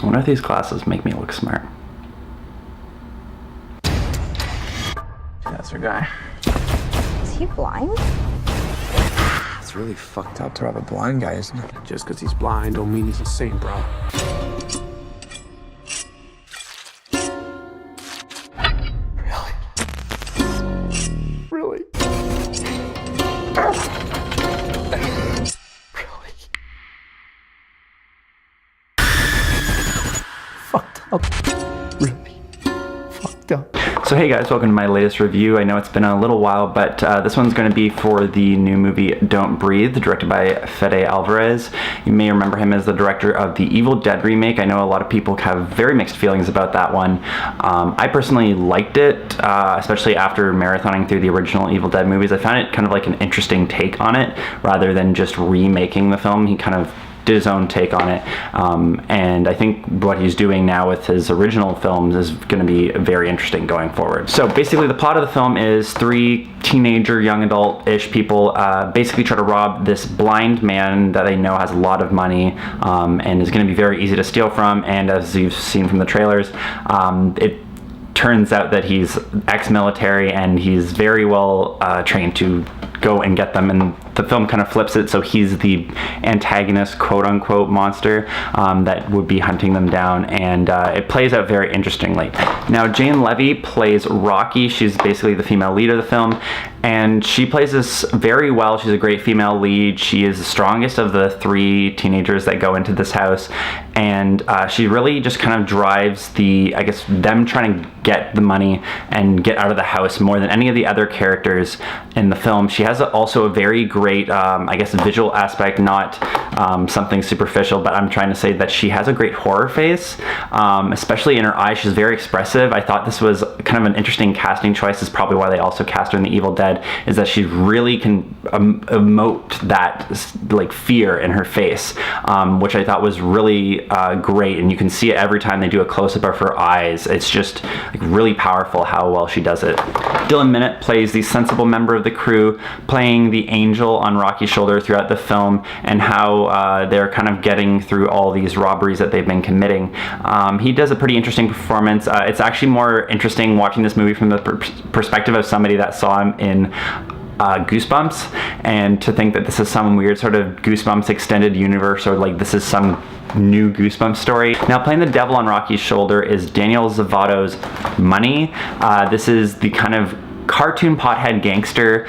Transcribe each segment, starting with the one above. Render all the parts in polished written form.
I wonder if these glasses make me look smart. That's our guy. Is he blind? It's really fucked up to have a blind guy, isn't it? Just because he's blind don't mean he's a saint, bro. Really? Fucked up. Really fucked up. So hey guys, welcome to my latest review. I know it's been a little while, but this one's going to be for the new movie Don't Breathe, directed by Fede Alvarez. You may remember him as the director of the Evil Dead remake. I know a lot of people have very mixed feelings about that one. I personally liked it, especially after marathoning through the original Evil Dead movies. I found it kind of like an interesting take on it, rather than just remaking the film. He kind of did his own take on it, and I think what he's doing now with his original films is going to be very interesting going forward. So basically the plot of the film is three teenager, young adult-ish people basically try to rob this blind man that they know has a lot of money and is going to be very easy to steal from, and as you've seen from the trailers, it turns out that he's ex-military and he's very well trained to go and get them, and the film kind of flips it so he's the antagonist, quote-unquote, monster that would be hunting them down, and it plays out very interestingly. Now, Jane Levy plays Rocky. She's basically the female lead of the film, and she plays this very well. She's a great female lead. She is the strongest of the three teenagers that go into this house, and she really just kind of drives the, I guess, them trying to get the money and get out of the house more than any of the other characters in the film. She has also a very great, I guess, visual aspect, not something superficial, but I'm trying to say that she has a great horror face, especially in her eyes. She's very expressive. I thought this was kind of an interesting casting choice. Is probably why they also cast her in The Evil Dead, is that she really can emote that like fear in her face, which I thought was really great, and you can see it every time they do a close-up of her eyes. It's just like really powerful how well she does it. Dylan Minnette plays the sensible member of the crew, playing the angel on Rocky's shoulder throughout the film, and how they're kind of getting through all these robberies that they've been committing. He does a pretty interesting performance. It's actually more interesting watching this movie from the perspective of somebody that saw him in Goosebumps, and to think that this is some weird sort of Goosebumps extended universe, or like this is some new Goosebumps story. Now, playing the devil on Rocky's shoulder is Daniel Zavato's Money. This is the kind of cartoon pothead gangster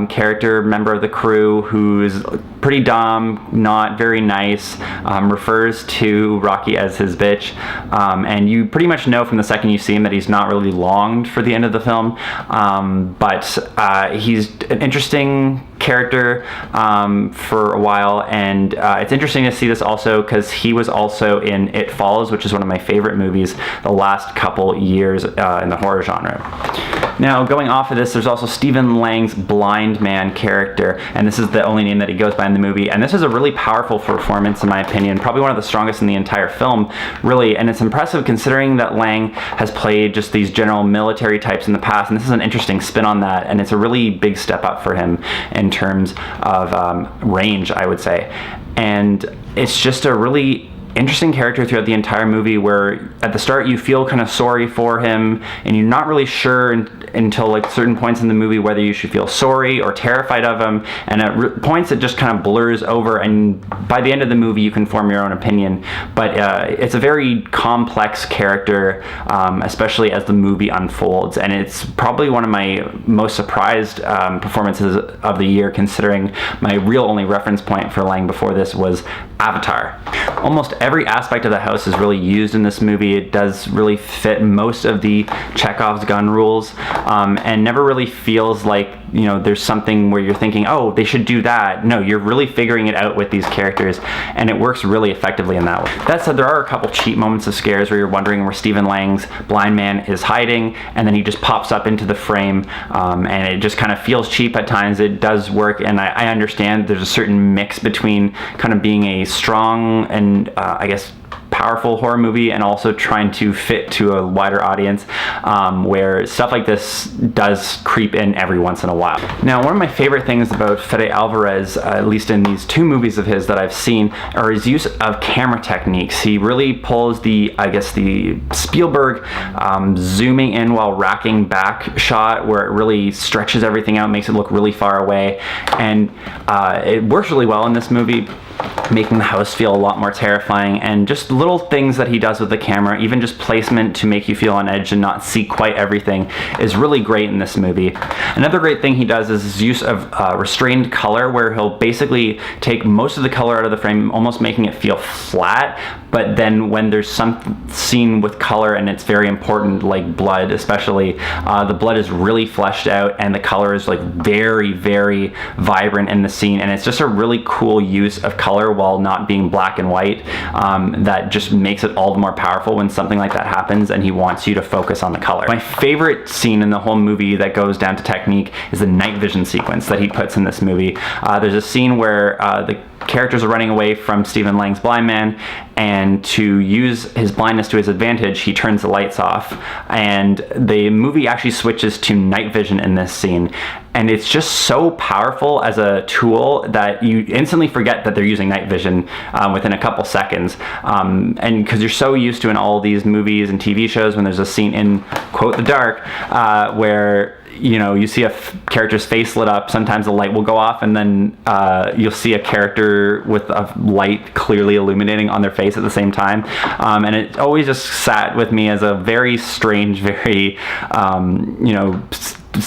character, member of the crew, who's pretty dumb, not very nice, refers to Rocky as his bitch, and you pretty much know from the second you see him that he's not really longed for the end of the film, but he's an interesting character for a while, and it's interesting to see this also because he was also in It Follows, which is one of my favorite movies the last couple years in the horror genre. Now, going off of this, there's also Stephen Lang's blind man character, and this is the only name that he goes by in the movie, and this is a really powerful performance in my opinion, probably one of the strongest in the entire film, really, and it's impressive considering that Lang has played just these general military types in the past, and this is an interesting spin on that, and it's a really big step up for him in terms of range, I would say. And it's just a really interesting character throughout the entire movie, where at the start you feel kind of sorry for him, and you're not really sure until like certain points in the movie whether you should feel sorry or terrified of him, and at points it just kind of blurs over, and by the end of the movie you can form your own opinion. But it's a very complex character, especially as the movie unfolds, and it's probably one of my most surprised performances of the year, considering my real only reference point for Lang before this was Avatar. Almost every aspect of the house is really used in this movie. It does really fit most of the Chekhov's gun rules, and never really feels like, you know, there's something where you're thinking, oh, they should do that. No, you're really figuring it out with these characters, and it works really effectively in that way. That said, there are a couple cheap moments of scares where you're wondering where Stephen Lang's blind man is hiding, and then he just pops up into the frame, and it just kind of feels cheap at times. It does work, and I understand there's a certain mix between kind of being a strong and I guess powerful horror movie and also trying to fit to a wider audience, where stuff like this does creep in every once in a while. Now, one of my favorite things about Fede Alvarez, at least in these 2 movies of his that I've seen, are his use of camera techniques. He really pulls the Spielberg zooming in while racking back shot, where it really stretches everything out, makes it look really far away, and it works really well in this movie, making the house feel a lot more terrifying, and just little things that he does with the camera, even just placement to make you feel on edge and not see quite everything, is really great in this movie. Another great thing he does is his use of restrained color, where he'll basically take most of the color out of the frame, almost making it feel flat, but then when there's some scene with color and it's very important, like blood especially, the blood is really fleshed out and the color is like very, very vibrant in the scene, and it's just a really cool use of color while not being black and white, that just makes it all the more powerful when something like that happens and he wants you to focus on the color. My favorite scene in the whole movie that goes down to technique is the night vision sequence that he puts in this movie. There's a scene where the characters are running away from Stephen Lang's blind man, and to use his blindness to his advantage, he turns the lights off, and the movie actually switches to night vision in this scene, and it's just so powerful as a tool that you instantly forget that they're using night vision within a couple seconds, and because you're so used to in all these movies and TV shows when there's a scene in, quote, the dark, where you see a character's face lit up, sometimes the light will go off, and then you'll see a character with a light clearly illuminating on their face at the same time. And it always just sat with me as a very strange, very,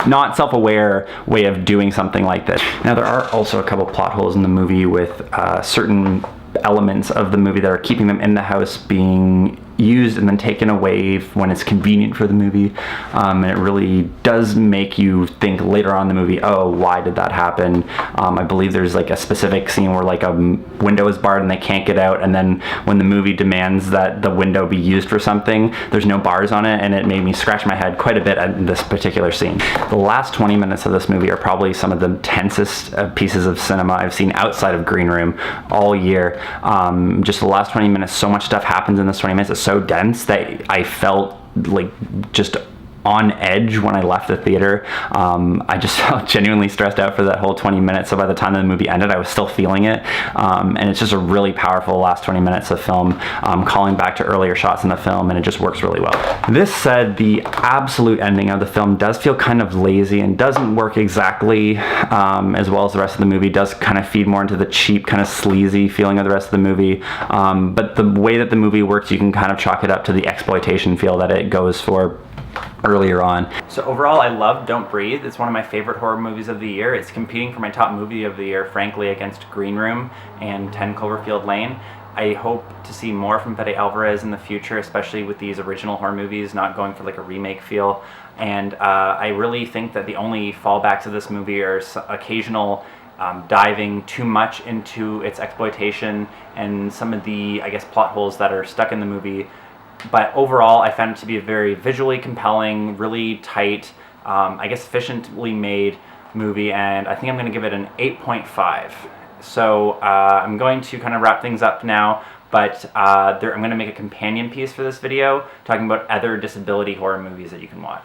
not self-aware way of doing something like this. Now, there are also a couple plot holes in the movie with certain elements of the movie that are keeping them in the house being used and then taken away when it's convenient for the movie, and it really does make you think later on in the movie, oh, why did that happen? I believe there's like a specific scene where like a window is barred and they can't get out, and then when the movie demands that the window be used for something, there's no bars on it, and it made me scratch my head quite a bit at this particular scene. The last 20 minutes of this movie are probably some of the tensest pieces of cinema I've seen outside of Green Room all year. Just the last 20 minutes, so much stuff happens in this 20 minutes. It's so dense that I felt like just on edge when I left the theater. I just felt genuinely stressed out for that whole 20 minutes, so by the time the movie ended I was still feeling it, and it's just a really powerful last 20 minutes of film, calling back to earlier shots in the film, and it just works really well. This said, the absolute ending of the film does feel kind of lazy and doesn't work exactly as well as the rest of the movie. It does kind of feed more into the cheap, kind of sleazy feeling of the rest of the movie, but the way that the movie works, you can kind of chalk it up to the exploitation feel that it goes for earlier on. So overall, I love Don't Breathe. It's one of my favorite horror movies of the year. It's competing for my top movie of the year, frankly, against Green Room and 10 Cloverfield Lane. I hope to see more from Fede Alvarez in the future, especially with these original horror movies, not going for like a remake feel. And I really think that the only fallbacks of this movie are occasional diving too much into its exploitation and some of the, I guess, plot holes that are stuck in the movie. But overall, I found it to be a very visually compelling, really tight, I guess efficiently made movie, and I think I'm going to give it an 8.5. So I'm going to kind of wrap things up now, but I'm going to make a companion piece for this video talking about other disability horror movies that you can watch.